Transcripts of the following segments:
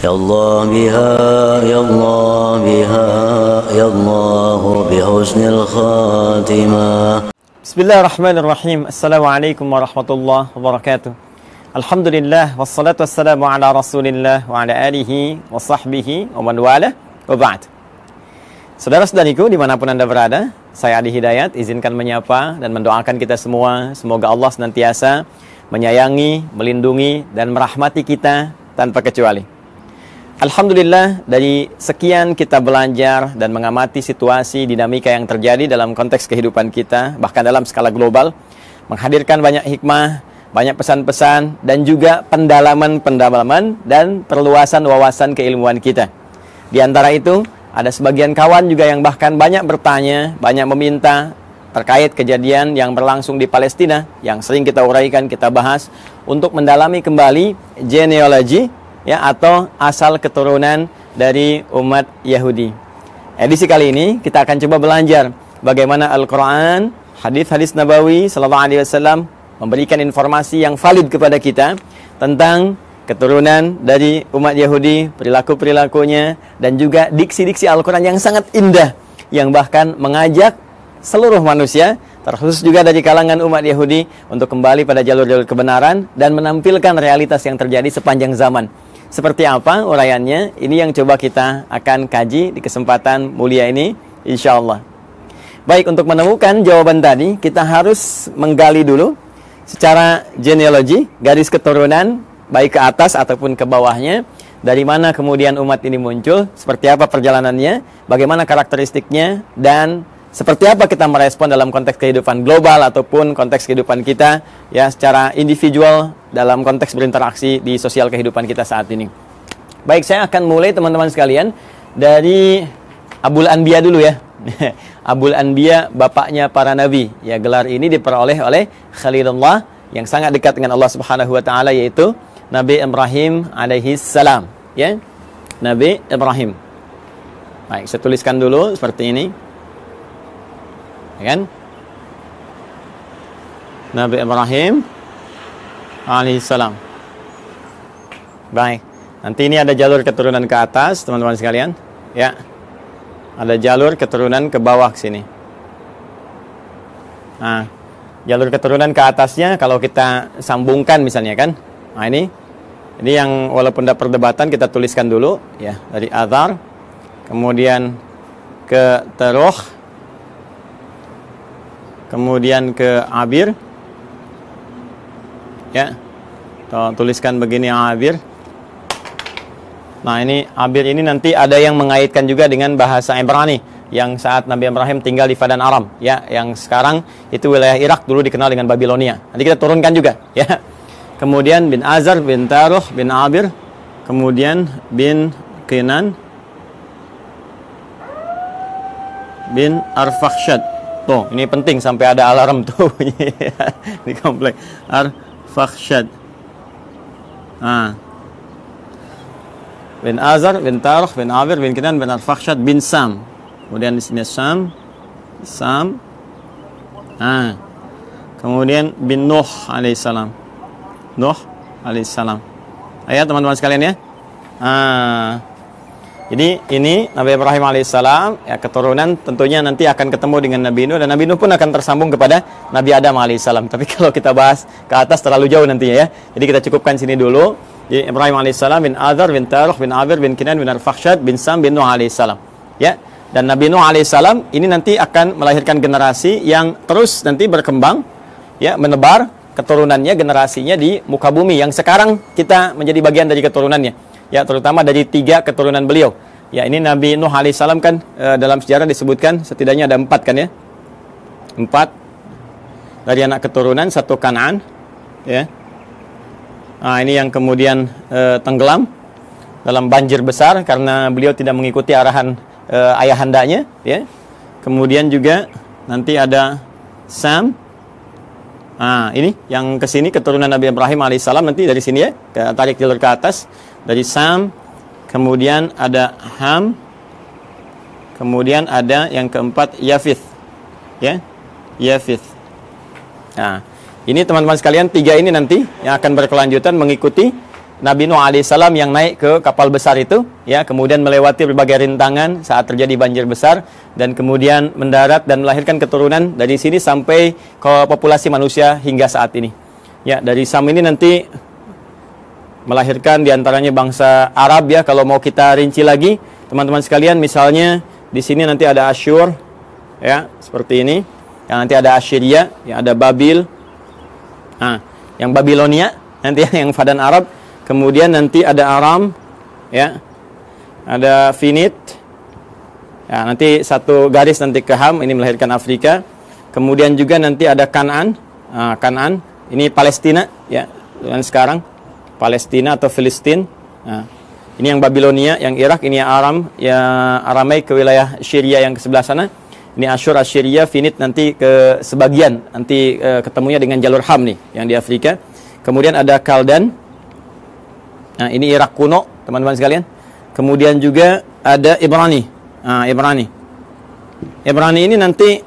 يا الله بها يا الله بها يا الله بحسن الخاتمة. Bismillahirrahmanirrahim. Assalamualaikum warahmatullahi wabarakatuh. Alhamdulillah wassalatu wassalamu ala Rasulillah wa ala alihi wa sahbihi wa man wala wa ba'd. Saudara-saudariku dimanapun Anda berada, saya Adi Hidayat izinkan menyapa dan mendoakan kita semua. Semoga Allah senantiasa menyayangi, melindungi dan merahmati kita tanpa kecuali. Alhamdulillah, dari sekian kita belajar dan mengamati situasi dinamika yang terjadi dalam konteks kehidupan kita, bahkan dalam skala global, menghadirkan banyak hikmah, banyak pesan-pesan, dan juga pendalaman-pendalaman dan perluasan wawasan keilmuan kita. Di antara itu, ada sebagian kawan juga yang bahkan banyak bertanya, banyak meminta terkait kejadian yang berlangsung di Palestina, yang sering kita uraikan, kita bahas, untuk mendalami kembali genealogi, ya, atau asal keturunan dari umat Yahudi. Edisi kali ini kita akan coba belajar bagaimana Al-Quran, hadis-hadis Nabawi Sallallahu Alaihi Wasallam memberikan informasi yang valid kepada kita tentang keturunan dari umat Yahudi, perilaku-perilakunya, dan juga diksi-diksi Al-Quran yang sangat indah, yang bahkan mengajak seluruh manusia, terkhusus juga dari kalangan umat Yahudi, untuk kembali pada jalur-jalur kebenaran dan menampilkan realitas yang terjadi sepanjang zaman. Seperti apa uraiannya? Ini yang coba kita akan kaji di kesempatan mulia ini, insya Allah. Baik, untuk menemukan jawaban tadi, kita harus menggali dulu secara genealogi, garis keturunan, baik ke atas ataupun ke bawahnya. Dari mana kemudian umat ini muncul, seperti apa perjalanannya, bagaimana karakteristiknya, dan seperti apa kita merespon dalam konteks kehidupan global ataupun konteks kehidupan kita, ya, secara individual dalam konteks berinteraksi di sosial kehidupan kita saat ini. Baik, saya akan mulai teman-teman sekalian dari Abul Anbiya dulu ya. Abul Anbiya, bapaknya para nabi. Ya, gelar ini diperoleh oleh Khalilullah yang sangat dekat dengan Allah Subhanahu wa taala, yaitu Nabi Ibrahim alaihi salam, ya. Nabi Ibrahim. Baik, saya tuliskan dulu seperti ini. Ya kan? Nabi Ibrahim alaihissalam. Baik, nanti ini ada jalur keturunan ke atas, teman-teman sekalian. Ya, ada jalur keturunan ke bawah ke sini. Nah, jalur keturunan ke atasnya kalau kita sambungkan misalnya kan. Nah, ini yang walaupun ada perdebatan kita tuliskan dulu ya, dari Azar, kemudian ke Teruh, kemudian ke Abir, ya, tuliskan begini Abir. Nah, ini Abir ini nanti ada yang mengaitkan juga dengan bahasa Ibrani yang saat Nabi Ibrahim tinggal di Padan Aram, ya, yang sekarang itu wilayah Irak, dulu dikenal dengan Babilonia. Nanti kita turunkan juga, ya. Kemudian bin Azar, bin Taruh, bin Abir, kemudian bin Kinan, bin Arfakhshad. Tuh, ini penting sampai ada alarm tuh di komplek. Arfakhshad. Bin Azar, bin Taruh, bin Abir, bin Kinan, bin Arfakhshad, bin Sam. Kemudian di sini Sam. Kemudian bin Nuh alaihissalam. Nuh alaihissalam. Ayo teman-teman sekalian ya. Jadi ini Nabi Ibrahim alaihissalam, ya, keturunan tentunya nanti akan ketemu dengan Nabi Nuh, dan Nabi Nuh pun akan tersambung kepada Nabi Adam alaihissalam. Tapi kalau kita bahas ke atas terlalu jauh nantinya ya. Jadi kita cukupkan sini dulu. Jadi Ibrahim alaihissalam bin Azar, bin Taruh, bin Abir, bin Kinan, bin Arfakhshad, bin Sam, bin Nuh alaihissalam. Ya. Dan Nabi Nuh alaihissalam ini nanti akan melahirkan generasi yang terus nanti berkembang, ya, menebar keturunannya, generasinya di muka bumi yang sekarang kita menjadi bagian dari keturunannya. Ya, terutama dari 3 keturunan beliau. Ya, ini Nabi Nuh alaihissalam kan dalam sejarah disebutkan setidaknya ada 4 kan ya. 4 dari anak keturunan, 1 Kan'an, ya. Nah, ini yang kemudian tenggelam dalam banjir besar karena beliau tidak mengikuti arahan ayahandanya, ya. Kemudian juga nanti ada Sam. Nah, ini yang ke sini keturunan Nabi Ibrahim alaihissalam, nanti dari sini ya, tarik jalur ke atas. Dari Sam, kemudian ada Ham, kemudian ada yang keempat Yafith, ya, Yafith. Nah, ini teman-teman sekalian, 3 ini nanti yang akan berkelanjutan mengikuti Nabi Nuh alaihissalam yang naik ke kapal besar itu, ya, kemudian melewati berbagai rintangan saat terjadi banjir besar, dan kemudian mendarat dan melahirkan keturunan dari sini sampai ke populasi manusia hingga saat ini. Ya, dari Sam ini nanti melahirkan diantaranya bangsa Arab, ya. Kalau mau kita rinci lagi, teman-teman sekalian, misalnya di sini nanti ada Asyur, ya, seperti ini. Yang nanti ada Assyria, yang ada Babil. Nah, yang Babilonia nanti yang Fadan Arab. Kemudian nanti ada Aram, ya, ada Finit, ya, nanti satu garis nanti ke Ham, ini melahirkan Afrika. Kemudian juga nanti ada Kanaan, Kanaan, ini Palestina, ya, dan sekarang Palestina atau Filistin. Nah, ini yang Babilonia, yang Irak, ini yang Aram, ya, Aramaik ke wilayah Syria yang ke sebelah sana. Ini Asyur, Assyria, Finit nanti ke sebagian, nanti ketemunya dengan jalur Ham nih, yang di Afrika. Kemudian ada Kaldan. Nah, ini Irak kuno, teman-teman sekalian. Kemudian juga ada Ibrani. Nah, Ibrani ini nanti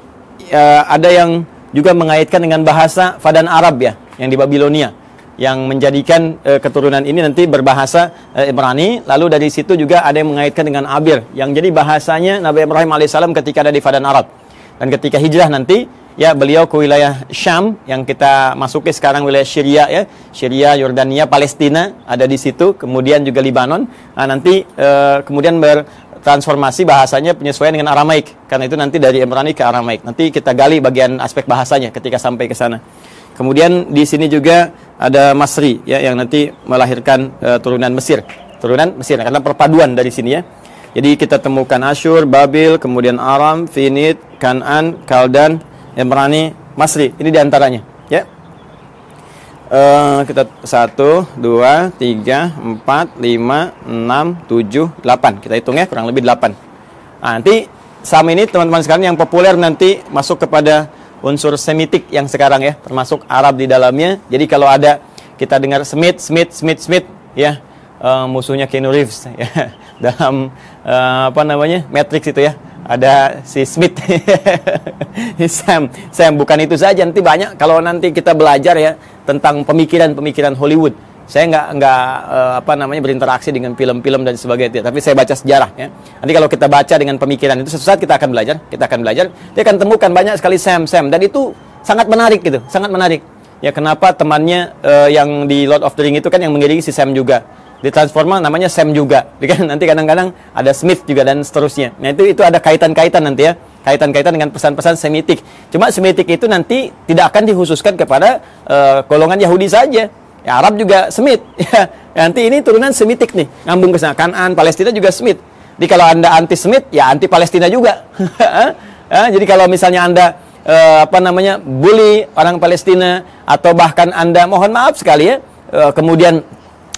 ada yang juga mengaitkan dengan bahasa Fadan Arab, ya, yang di Babilonia, yang menjadikan keturunan ini nanti berbahasa Ibrani. Lalu dari situ juga ada yang mengaitkan dengan Abir, yang jadi bahasanya Nabi Ibrahim alaihissalam ketika ada di Fadan Arab. Dan ketika hijrah nanti, ya, beliau ke wilayah Syam yang kita masuki sekarang, wilayah Syria, ya, Syria, Yordania, Palestina ada di situ, kemudian juga Libanon. Nah, nanti kemudian bertransformasi bahasanya penyesuaian dengan Aramaik, karena itu nanti dari Ibrani ke Aramaik. Nanti kita gali bagian aspek bahasanya ketika sampai ke sana. Kemudian di sini juga ada Masri, ya, yang nanti melahirkan turunan Mesir, karena perpaduan dari sini, ya. Jadi kita temukan Asyur, Babil, kemudian Aram, Finit, Kanaan, Kaldan, Ibrani, Masri, ini diantaranya, ya. Kita 1, 2, 3, 4, 5, 6, 7, 8. Kita hitung, ya, kurang lebih 8. Nah, nanti Sam ini teman-teman sekalian yang populer nanti masuk kepada unsur Semitik yang sekarang, ya, termasuk Arab di dalamnya. Jadi kalau ada kita dengar Smith, ya, musuhnya Keanu Reeves, ya, dalam Matrix itu, ya. Ada si Smith, Sam, bukan itu saja, nanti banyak kalau nanti kita belajar, ya, tentang pemikiran Hollywood. Saya nggak berinteraksi dengan film-film dan sebagainya, tapi saya baca sejarah, ya. Nanti kalau kita baca dengan pemikiran itu, suatu saat kita akan belajar, dia akan temukan banyak sekali Sam, dan itu sangat menarik gitu, sangat menarik. Ya, kenapa temannya yang di Lord of the Ring itu kan yang mengiringi si Sam juga. Di Transformer namanya Sam juga, nanti kadang-kadang ada Smith juga dan seterusnya. Nah, itu ada kaitan-kaitan nanti, ya, kaitan-kaitan dengan pesan-pesan Semitik. Cuma Semitik itu nanti tidak akan dikhususkan kepada golongan Yahudi saja. Ya, Arab juga Smith, ya. Nanti ini turunan Semitik nih, ngambung ke sana. Kanaan, Palestina juga Smith. Jadi kalau Anda anti Smith, ya anti Palestina juga. Jadi kalau misalnya Anda bully orang Palestina, atau bahkan Anda, mohon maaf sekali, ya, kemudian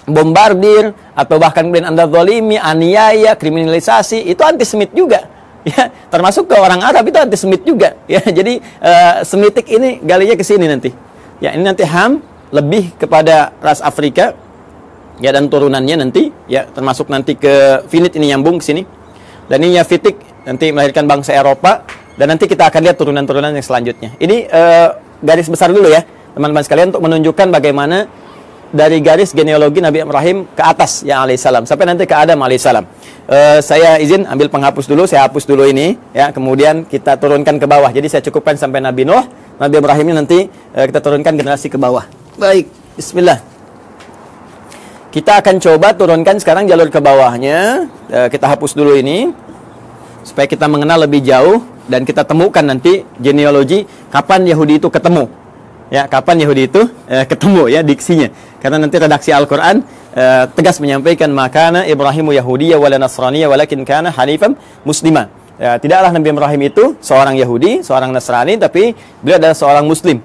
bombardir, atau bahkan kemudian Anda zalimi, aniaya, kriminalisasi, itu antisemit juga, ya. Termasuk ke orang Arab itu antisemit juga, ya. Jadi Semitik ini galinya ke sini nanti, ya. Ini nanti Ham lebih kepada ras Afrika, ya, dan turunannya nanti, ya, termasuk nanti ke Finit, ini nyambung ke sini. Dan ini Yafitik nanti melahirkan bangsa Eropa, dan nanti kita akan lihat turunan-turunan yang selanjutnya. Ini garis besar dulu, ya, teman-teman sekalian, untuk menunjukkan bagaimana dari garis genealogi Nabi Ibrahim ke atas, ya, alaihissalam, sampai nanti ke Adam alaihissalam. Saya izin ambil penghapus dulu, saya hapus dulu ini, ya, kemudian kita turunkan ke bawah. Jadi saya cukupkan sampai Nabi Nuh, Nabi Ibrahim ini nanti kita turunkan generasi ke bawah. Baik, bismillah. Kita akan coba turunkan sekarang jalur ke bawahnya. Kita hapus dulu ini supaya kita mengenal lebih jauh, dan kita temukan nanti genealogi kapan Yahudi itu ketemu. Ya, kapan Yahudi itu ketemu, ya, diksinya. Karena nanti redaksi Al-Quran tegas menyampaikan, makana Ibrahimu Yahudiyya wala Nasraniyya walakin kana hanifan muslima. Ya, tidaklah Nabi Ibrahim itu seorang Yahudi, seorang Nasrani, tapi beliau adalah seorang Muslim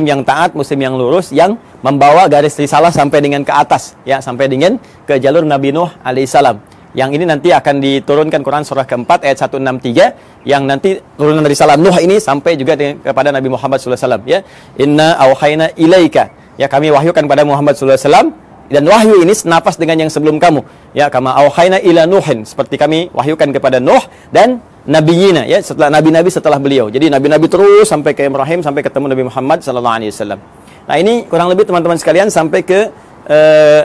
yang taat, Muslim yang lurus, yang membawa garis risalah sampai dengan ke atas, ya, sampai dengan ke jalur Nabi Nuh alaihissalam. Yang ini nanti akan diturunkan Quran surah keempat ayat 163, yang nanti turunan dari salam Nuh ini sampai juga kepada Nabi Muhammad SAW, ya. Inna auhayna ilaika, ya, kami wahyukan pada Muhammad SAW, dan wahyu ini senapas dengan yang sebelum kamu, ya, kama auhayna ila Nuhin, seperti kami wahyukan kepada Nuh dan nabiyina, ya, setelah nabi-nabi setelah beliau. Jadi nabi-nabi terus sampai ke Ibrahim, sampai ketemu Nabi Muhammad SAW. Nah, ini kurang lebih teman-teman sekalian sampai ke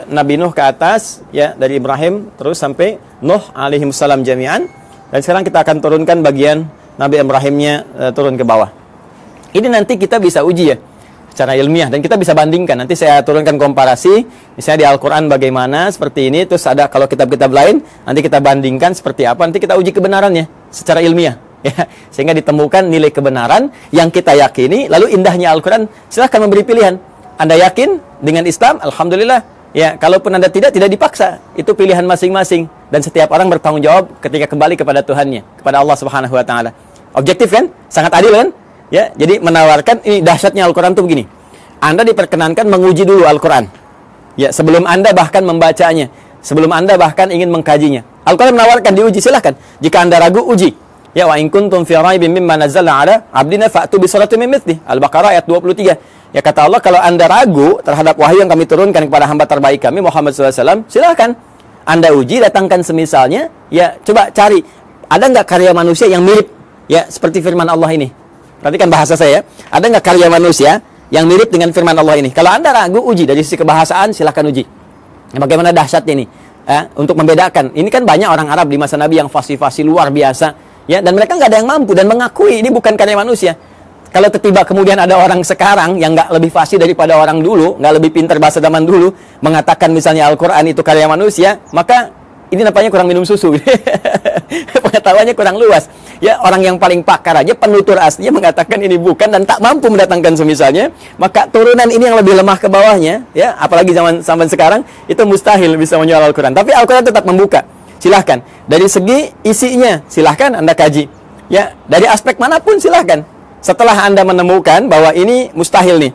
Nabi Nuh ke atas, ya, dari Ibrahim terus sampai Nuh alaihi salam jami'an. Dan sekarang kita akan turunkan bagian Nabi Ibrahimnya turun ke bawah. Ini nanti kita bisa uji ya secara ilmiah dan kita bisa bandingkan. Nanti saya turunkan komparasi, misalnya di Al-Quran bagaimana seperti ini, terus ada kalau kitab-kitab lain, nanti kita bandingkan seperti apa, nanti kita uji kebenarannya secara ilmiah. Ya, sehingga ditemukan nilai kebenaran yang kita yakini. Lalu indahnya Al-Quran, silahkan memberi pilihan. Anda yakin dengan Islam, alhamdulillah. Ya, kalaupun Anda tidak dipaksa. Itu pilihan masing-masing. Dan setiap orang bertanggung jawab ketika kembali kepada Tuhannya, kepada Allah Subhanahu wa taala. Objektif kan? Sangat adil kan? Ya, jadi menawarkan, ini dahsyatnya Al-Quran itu begini. Anda diperkenankan menguji dulu Al-Quran. Ya, sebelum Anda bahkan membacanya, sebelum Anda bahkan ingin mengkajinya. Al-Quran menawarkan diuji, silahkan. Jika Anda ragu, uji. Ya, wa in kuntum fi raibin mimma nazzalna ala abdina fa'tu bi suratin min mithlihi. Al-Baqarah ayat 23. Ya, kata Allah, kalau Anda ragu terhadap wahyu yang kami turunkan kepada hamba terbaik kami Muhammad SAW, silahkan Anda uji, datangkan semisalnya. Ya, coba cari, ada nggak karya manusia yang mirip ya seperti firman Allah ini? Perhatikan bahasa saya. Ada nggak karya manusia yang mirip dengan firman Allah ini? Kalau Anda ragu, uji. Dari sisi kebahasaan, silahkan uji. Ya, bagaimana dahsyatnya ini? Ya, untuk membedakan. Ini kan banyak orang Arab di masa Nabi yang fasih-fasih luar biasa. Ya, dan mereka nggak ada yang mampu dan mengakui ini bukan karya manusia. Kalau tiba kemudian ada orang sekarang yang nggak lebih fasih daripada orang dulu, nggak lebih pintar bahasa zaman dulu, mengatakan misalnya Al-Quran itu karya manusia, maka ini nampaknya kurang minum susu. Pengetahuannya kurang luas. Ya, orang yang paling pakar aja, penutur aslinya mengatakan ini bukan dan tak mampu mendatangkan semisalnya, maka turunan ini yang lebih lemah ke bawahnya, ya, apalagi zaman sekarang, itu mustahil bisa menjual Al-Quran. Tapi Al-Quran tetap membuka. Silahkan. Dari segi isinya, silahkan Anda kaji. Ya, dari aspek manapun silahkan. Setelah Anda menemukan bahwa ini mustahil nih,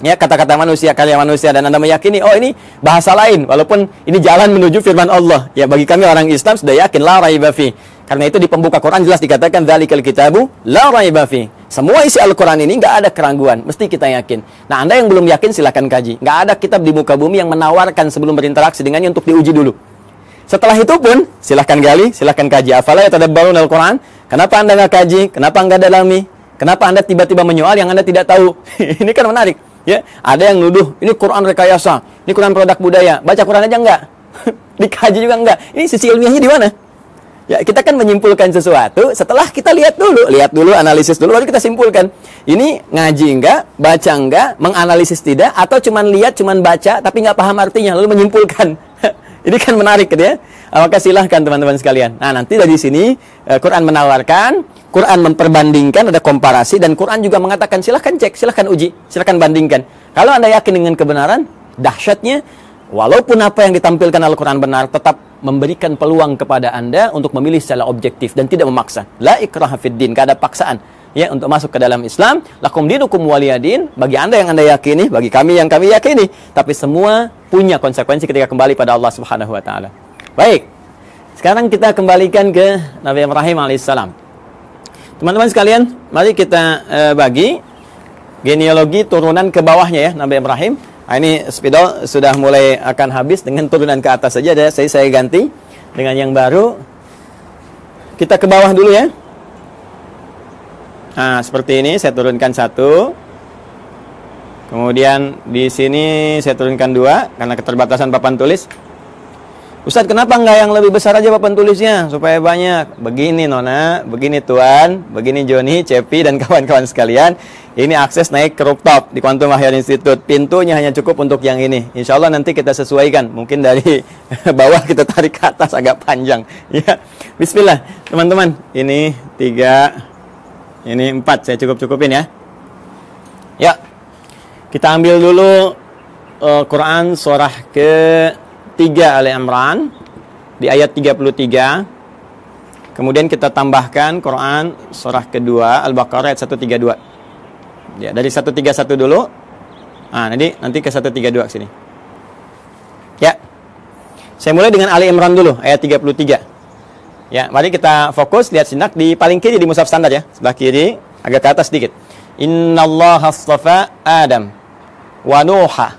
ya, kata-kata manusia, karya manusia, dan Anda meyakini, oh ini bahasa lain, walaupun ini jalan menuju firman Allah. Ya, bagi kami orang Islam sudah yakin, la raiba fi. Karena itu di pembuka Quran jelas dikatakan, dzalikal kitabu la raiba fi. Semua isi Al-Quran ini nggak ada keraguan, mesti kita yakin. Nah, Anda yang belum yakin silahkan kaji. Nggak ada kitab di muka bumi yang menawarkan sebelum berinteraksi dengannya untuk diuji dulu. Setelah itu pun, silahkan gali, silahkan kaji. Afala yatadabbarun Al-Quran? Kenapa Anda nggak kaji? Kenapa nggak dalami? Kenapa Anda tiba-tiba menyoal yang Anda tidak tahu? Ini kan menarik. Ya, ada yang nuduh, ini Quran rekayasa, ini Quran produk budaya. Baca Quran aja enggak? Dikaji juga enggak? Ini sisi ilmiahnya di mana? Ya, kita kan menyimpulkan sesuatu setelah kita lihat dulu, analisis dulu, baru kita simpulkan. Ini ngaji enggak, baca enggak, menganalisis tidak, atau cuman lihat, cuman baca, tapi nggak paham artinya, lalu menyimpulkan. Ini kan menarik gitu ya. Maka silahkan teman-teman sekalian. Nah, nanti dari sini Quran menawarkan, Quran memperbandingkan, ada komparasi, dan Quran juga mengatakan silahkan cek, silahkan uji, silahkan bandingkan. Kalau Anda yakin dengan kebenaran, dahsyatnya, walaupun apa yang ditampilkan Al-Quran benar, tetap memberikan peluang kepada Anda untuk memilih secara objektif dan tidak memaksa. La ikraha fid din, gak ada paksaan ya untuk masuk ke dalam Islam. Lakum dinukum waliyadin, bagi Anda yang Anda yakini, bagi kami yang kami yakini. Tapi semua punya konsekuensi ketika kembali pada Allah Subhanahu wa taala. Baik. Sekarang kita kembalikan ke Nabi Ibrahim alaihissalam. Teman-teman sekalian, mari kita bagi genealogi turunan ke bawahnya ya Nabi Ibrahim. Nah, ini spidol sudah mulai akan habis, dengan turunan ke atas saja ada. Saya ganti dengan yang baru. Kita ke bawah dulu ya. Nah, seperti ini saya turunkan satu. Kemudian di sini saya turunkan dua karena keterbatasan papan tulis. Ustadz, kenapa enggak yang lebih besar aja papan tulisnya supaya banyak? Begini Nona, begini Tuan, begini Joni, Cepi, dan kawan-kawan sekalian. Ini akses naik ke rooftop di Quantum Ahyar Institute. Pintunya hanya cukup untuk yang ini. Insya Allah nanti kita sesuaikan. Mungkin dari bawah kita tarik ke atas agak panjang. Ya, bismillah teman-teman. Ini 3, ini 4. Saya cukup-cukupin ya. Ya, kita ambil dulu Quran surah ke-3 Ali Imran di ayat 33. Kemudian kita tambahkan Quran surah kedua Al-Baqarah ayat 132. Ya, dari 131 dulu. Nah, nanti ke 132 sini. Ya. Saya mulai dengan Ali Imran dulu ayat 33. Ya, mari kita fokus lihat sinak di paling kiri di mushaf standar ya, sebelah kiri, agak ke atas sedikit. Innallaha astafa Adam wa Nuha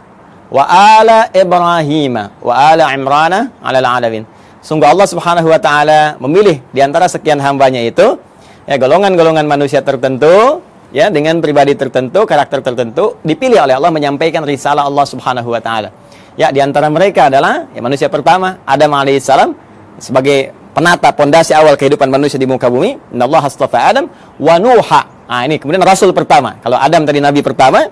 wa ala Ibrahim wa ala Imrana 'alal 'alamin. Sungguh Allah Subhanahu wa taala memilih di antara sekian hambanya itu ya golongan-golongan manusia tertentu ya dengan pribadi tertentu, karakter tertentu, dipilih oleh Allah menyampaikan risalah Allah Subhanahu wa taala. Ya, di antara mereka adalah ya, manusia pertama Adam alaihissalam sebagai penata pondasi awal kehidupan manusia di muka bumi. Innallaha astafa Adam wa Nuha. Nah, ini kemudian rasul pertama. Kalau Adam tadi nabi pertama,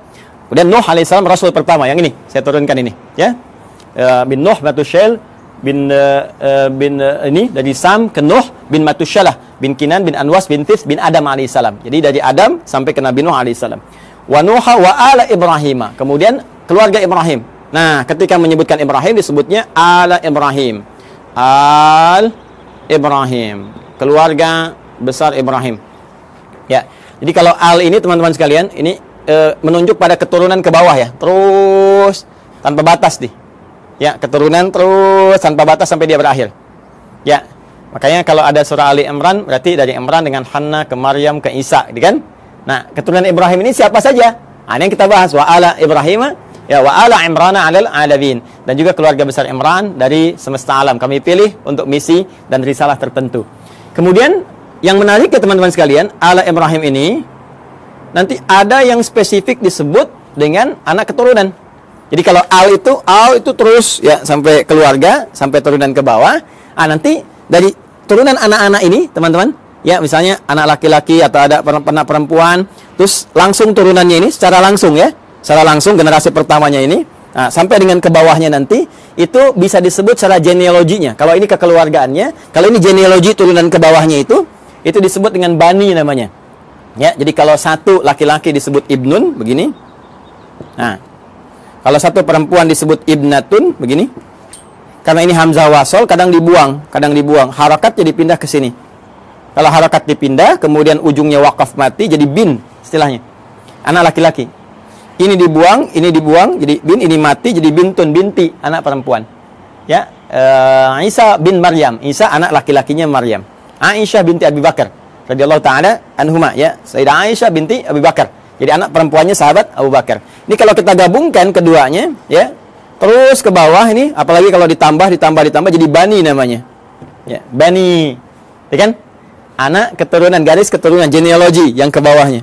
kemudian Nuh alaihissalam rasul pertama. Yang ini saya turunkan ini, ya. Bin Nuh Matusyail bin ini dari Sam ke Nuh bin Matusyalah bin Kinan bin Anwas bin Tif bin Adam alaihissalam. Jadi dari Adam sampai ke Nabi Nuh alaihissalam. Wa Nuha wa ala Ibrahim. Kemudian keluarga Ibrahim. Nah, ketika menyebutkan Ibrahim disebutnya ala Ibrahim. Al Ibrahim, keluarga besar Ibrahim. Ya. Jadi kalau al ini teman-teman sekalian, ini menunjuk pada keturunan ke bawah ya. Terus tanpa batas nih. Ya, keturunan terus tanpa batas sampai dia berakhir. Ya. Makanya kalau ada surah Ali Imran berarti dari Imran dengan Hanna ke Maryam ke Isa, gitu kan? Nah, keturunan Ibrahim ini siapa saja? Nah, ini yang kita bahas wa ala Ibrahim. Ya, wa ala Imrana 'alal 'alamin, dan juga keluarga besar Imran dari semesta alam kami pilih untuk misi dan risalah tertentu. Kemudian yang menarik ya teman-teman sekalian, ala Ibrahim ini nanti ada yang spesifik disebut dengan anak keturunan. Jadi kalau al itu terus ya sampai keluarga, sampai turunan ke bawah. Nanti dari turunan anak-anak ini, teman-teman, ya misalnya anak laki-laki atau ada anak perempuan, terus langsung turunannya ini secara langsung ya. Secara langsung generasi pertamanya ini, sampai dengan ke bawahnya nanti, itu bisa disebut secara genealoginya. Kalau ini kekeluargaannya, kalau ini genealogi turunan ke bawahnya itu disebut dengan bani namanya. Ya, jadi kalau satu laki-laki disebut ibnun, begini. Nah, kalau satu perempuan disebut ibnatun, begini. Karena ini hamzah wasol, kadang dibuang. Harakat jadi pindah ke sini. Kalau harakat dipindah, kemudian ujungnya wakaf mati, jadi bin istilahnya. Anak laki-laki. Ini dibuang, jadi bin, ini mati, jadi bintun, binti, anak perempuan. Ya, Isa bin Maryam, Isa anak laki-lakinya Maryam. Aisyah binti Abi Bakar, radhiyallahu taala anhuma, ya, Sayyidah Aisyah binti Abi Bakar. Jadi anak perempuannya sahabat Abu Bakar. Ini kalau kita gabungkan keduanya, ya, terus ke bawah ini, apalagi kalau ditambah, jadi bani namanya. Ya, bani, ya kan? Anak keturunan, garis keturunan, genealogi yang ke bawahnya.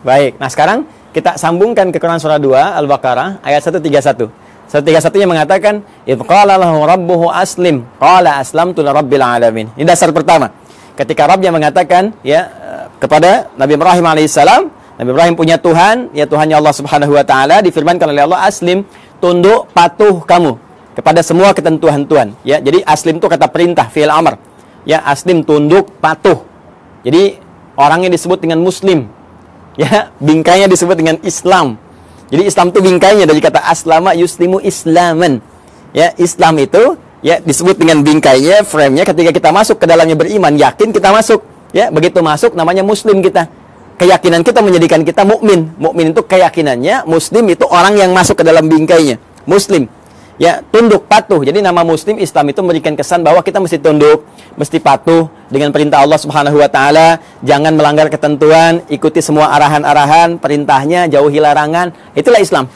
Baik, nah sekarang kita sambungkan ke Quran surah 2 Al-Baqarah ayat 131. 131-nya mengatakan idz qala lahu rabbuhu aslim qala aslamtu lirabbil alamin. Ini dasar pertama. Ketika Rabbnya mengatakan ya kepada Nabi Ibrahim alaihissalam, Nabi Ibrahim punya Tuhan, ya Tuhannya Allah Subhanahu wa taala, difirmankan oleh Allah aslim, tunduk patuh kamu kepada semua ketentuan Tuhan. Ya, jadi aslim itu kata perintah, fi'il amr. Ya, aslim tunduk patuh. Jadi orangnya disebut dengan muslim. Ya, bingkainya disebut dengan Islam. Jadi Islam itu bingkainya dari kata aslama yuslimu islaman. Ya, Islam itu ya disebut dengan bingkainya, frame-nya ketika kita masuk ke dalamnya beriman, yakin kita masuk. Ya, begitu masuk namanya muslim kita. Keyakinan kita menjadikan kita mukmin. Mukmin itu keyakinannya, muslim itu orang yang masuk ke dalam bingkainya. Muslim. Ya, tunduk patuh. Jadi nama muslim Islam itu memberikan kesan bahwa kita mesti tunduk, mesti patuh dengan perintah Allah Subhanahu wa taala, jangan melanggar ketentuan, ikuti semua arahan-arahan, perintahnya, jauhi larangan. Itulah Islam.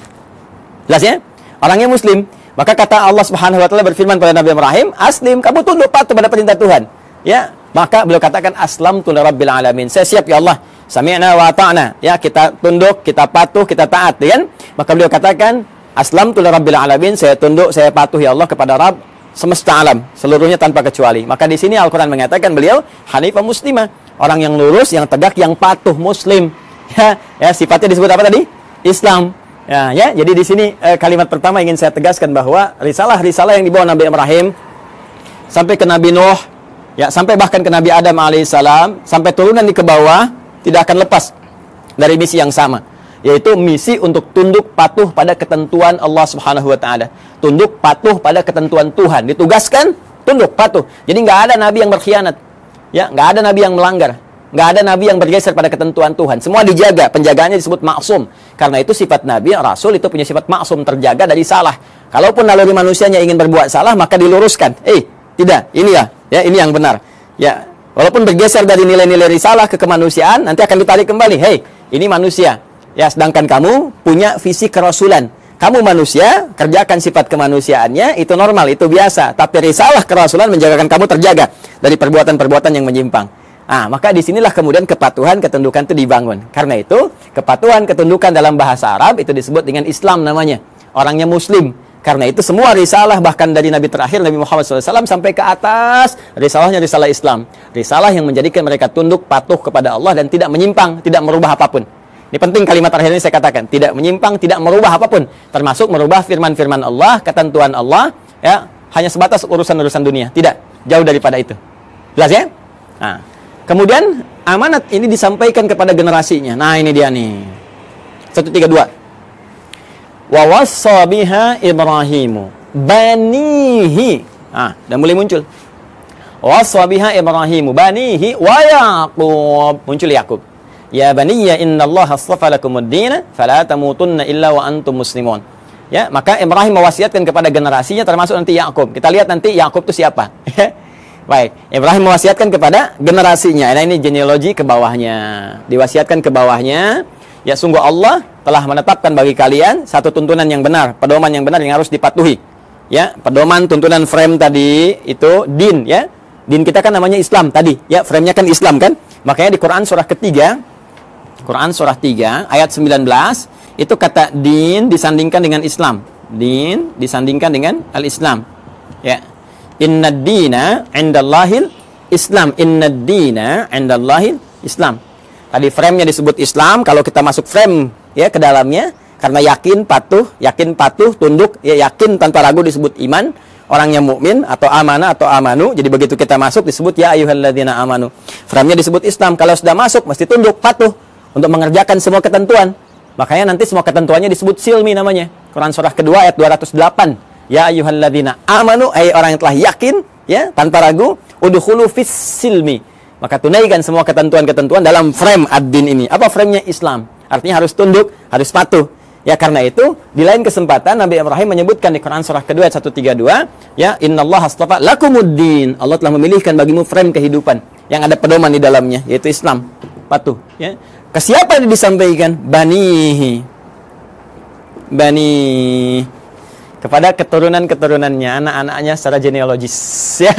Jelas ya? Orangnya muslim. Maka kata Allah Subhanahu wa taala berfirman pada Nabi Ibrahim, "Aslim, kamu tunduk patuh pada perintah Tuhan." Ya, maka beliau katakan aslamtu lirabbil alamin. Saya siap ya Allah. Sami'na wa ata'na. Ya, kita tunduk, kita patuh, kita taat, kan? Maka beliau katakan aslamtu lirabbil alamin, saya tunduk, saya patuh ya Allah kepada Rabb semesta alam, seluruhnya tanpa kecuali. Maka di sini Al-Qur'an mengatakan beliau hanifah muslimah, orang yang lurus, yang tegak, yang patuh, muslim. Ya, sifatnya disebut apa tadi? Islam. Ya, jadi di sini kalimat pertama ingin saya tegaskan bahwa risalah-risalah yang dibawa Nabi Ibrahim sampai ke Nabi Nuh, ya, sampai bahkan ke Nabi Adam alaihissalam, sampai turunan di ke bawah tidak akan lepas dari misi yang sama, yaitu misi untuk tunduk patuh pada ketentuan Allah Subhanahu wa taala. Tunduk patuh pada ketentuan Tuhan. Ditugaskan tunduk patuh. Jadi nggak ada nabi yang berkhianat. Ya, nggak ada nabi yang melanggar. Nggak ada nabi yang bergeser pada ketentuan Tuhan. Semua dijaga, penjagaannya disebut maksum. Karena itu sifat nabi, rasul itu punya sifat maksum, terjaga dari salah. Kalaupun naluri manusianya ingin berbuat salah, maka diluruskan. Tidak, ini ya, ini yang benar. Ya, walaupun bergeser dari nilai-nilai risalah ke kemanusiaan, nanti akan ditarik kembali. Ini manusia. Ya, sedangkan kamu punya visi kerasulan. Kamu manusia, kerjakan sifat kemanusiaannya, itu normal, itu biasa. Tapi risalah kerasulan menjagakan kamu terjaga dari perbuatan-perbuatan yang menyimpang. Maka disinilah kemudian kepatuhan, ketundukan itu dibangun. Karena itu, kepatuhan, ketundukan dalam bahasa Arab itu disebut dengan Islam namanya. Orangnya muslim. Karena itu semua risalah bahkan dari Nabi terakhir Nabi Muhammad SAW sampai ke atas, risalahnya risalah Islam. Risalah yang menjadikan mereka tunduk patuh kepada Allah dan tidak menyimpang, tidak merubah apapun. Ini penting kalimat terakhir ini saya katakan, tidak menyimpang, tidak merubah apapun, termasuk merubah firman-firman Allah, ketentuan Allah, ya, hanya sebatas urusan-urusan dunia, tidak jauh daripada itu. Jelas ya? Nah, kemudian amanat ini disampaikan kepada generasinya. Nah, ini dia nih. 132. Wa wassa biha Ibrahimu banihi. Dan mulai muncul. Wassa biha Ibrahimu banihi wa Yaqub. Muncul Yaqub. Ya baniya innallaha astafa lakumuddin fala tamutunna illa wa antum muslimun. Ya, maka Ibrahim mewasiatkan kepada generasinya termasuk nanti Yaqub. Kita lihat nanti Yaqub itu siapa. Baik, Ibrahim mewasiatkan kepada generasinya. Nah, ini genealogi ke bawahnya. Diwasiatkan ke bawahnya. Ya, sungguh Allah telah menetapkan bagi kalian satu tuntunan yang benar, pedoman yang benar yang harus dipatuhi. Ya, pedoman tuntunan frame tadi itu din, ya. Din kita kan namanya Islam tadi, ya, frame-nya kan Islam kan? Makanya di Quran surah ketiga, Quran surah 3 ayat 19 itu kata din disandingkan dengan Islam. Din disandingkan dengan al-Islam. Ya. Innad dina 'indallahil Islam. Innad dina 'indallahil Islam. Tadi frame-nya disebut Islam, kalau kita masuk frame ya ke dalamnya karena yakin patuh, tunduk, ya yakin tanpa ragu disebut iman, orang yang mukmin atau amanah atau amanu. Jadi begitu kita masuk disebut ya ayyuhalladzina amanu. Frame-nya disebut Islam. Kalau sudah masuk mesti tunduk, patuh untuk mengerjakan semua ketentuan. Makanya nanti semua ketentuannya disebut silmi namanya. Quran surah kedua ayat 208. Ya ayyuhalladzina amanu, ay orang yang telah yakin ya tanpa ragu, udkhulu fis silmi. Maka tunaikan semua ketentuan-ketentuan dalam frame ad-din ini. Apa frame-nya? Islam. Artinya harus tunduk, harus patuh. Ya karena itu, di lain kesempatan Nabi Ibrahim menyebutkan di Quran surah kedua ayat 132, ya innallaha astafa lakumuddin. Allah telah memilihkan bagimu frame kehidupan yang ada pedoman di dalamnya, yaitu Islam. Patuh, ya. Ke siapa yang disampaikan? Banihi. Bani kepada keturunan-keturunannya, anak-anaknya secara genealogis, ya.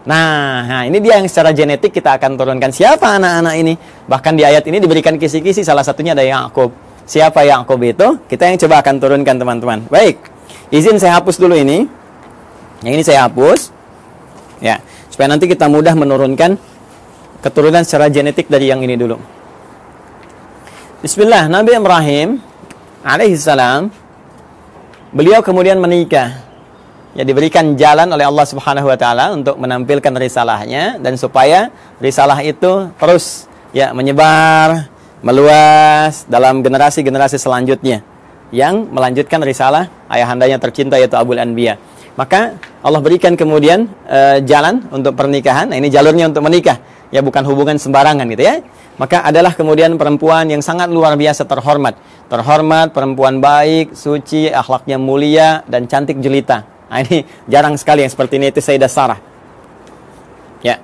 Nah, ini dia yang secara genetik kita akan turunkan. Siapa anak-anak ini? Bahkan di ayat ini diberikan kisi-kisi, salah satunya ada Yaqub. Siapa Yaqub itu? Kita yang coba akan turunkan, teman-teman. Baik, izin saya hapus dulu ini. Yang ini saya hapus. Ya, supaya nanti kita mudah menurunkan keturunan secara genetik dari yang ini dulu. Bismillah, Nabi Ibrahim alaihissalam, beliau kemudian menikah. Ya, diberikan jalan oleh Allah Subhanahu wa taala untuk menampilkan risalahnya dan supaya risalah itu terus ya menyebar, meluas dalam generasi-generasi selanjutnya yang melanjutkan risalah ayahandanya tercinta yaitu Abul Anbiya. Maka Allah berikan kemudian jalan untuk pernikahan. Nah, ini jalurnya untuk menikah. Ya, bukan hubungan sembarangan gitu ya. Maka adalah kemudian perempuan yang sangat luar biasa terhormat. Terhormat, perempuan baik, suci, akhlaknya mulia dan cantik jelita. Nah, ini jarang sekali yang seperti ini, itu Sayyidah Sarah. Ya.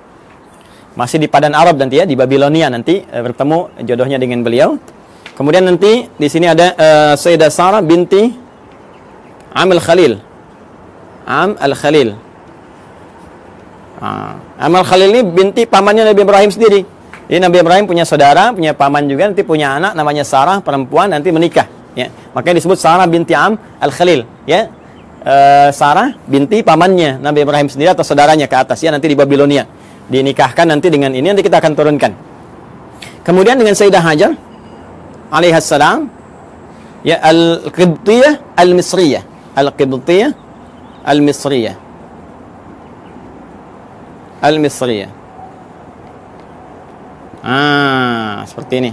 Masih di Padan Arab nanti ya, di Babilonia nanti bertemu jodohnya dengan beliau. Kemudian nanti di sini ada Sayyidah Sarah binti Am al-Khalil. Am al-Khalil. Am al-Khalil ini binti pamannya Nabi Ibrahim sendiri. Jadi Nabi Ibrahim punya saudara, punya paman juga, nanti punya anak namanya Sarah, perempuan, nanti menikah. Ya. Makanya disebut Sarah binti Am al-Khalil. Ya. Sarah binti pamannya Nabi Ibrahim sendiri atau saudaranya ke atas ya, nanti di Babilonia dinikahkan nanti dengan ini, nanti kita akan turunkan. Kemudian dengan Sayyidah Hajar alaihassalam ya, al-Qibtiyah al-Misriyah, al-Qibtiyah al-Misriyah, al-Misriyah. Seperti ini.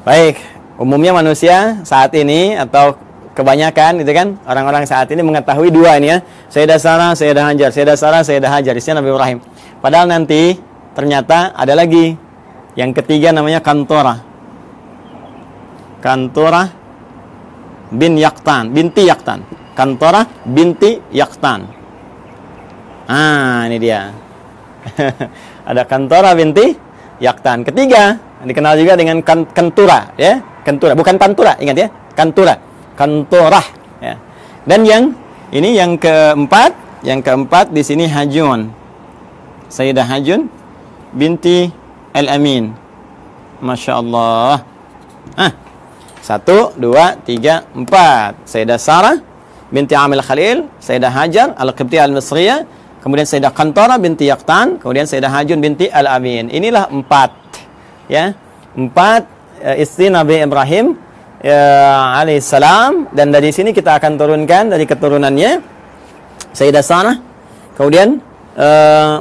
Baik, umumnya manusia saat ini atau kebanyakan gitu kan, orang-orang saat ini mengetahui dua ini ya, Sayyidah Sarah, Sayyidah Hajar, Sayyidah Sarah, Sayyidah Hajar, isinya Nabi Ibrahim. Padahal nanti ternyata ada lagi yang ketiga namanya Kantorah. Kantorah bin Yaqtan, binti Yaqtan. Kantorah binti Yaqtan. Ini dia. Ada Kantorah binti Yaqtan. Ketiga dikenal juga dengan Kentura ya, Kentura, bukan Pantura, ingat ya, Kantura. Kantorah ya. Dan yang ini yang keempat di sini Hajun. Sayyidah Hajun binti Al-Amin. Masya Allah. 1, 2, 3, 4. Sayyidah Sarah binti Amil Khalil, Sayyidah Hajar Al-Qibtiyah Al-Misriyah, kemudian Sayyidah Qantara binti Yaqtan, kemudian Sayyidah Hajun binti Al-Amin. Inilah 4 ya, 4 istri Nabi Ibrahim alaihissalam, dan dari sini kita akan turunkan dari keturunannya Sayyidah Sarah, kemudian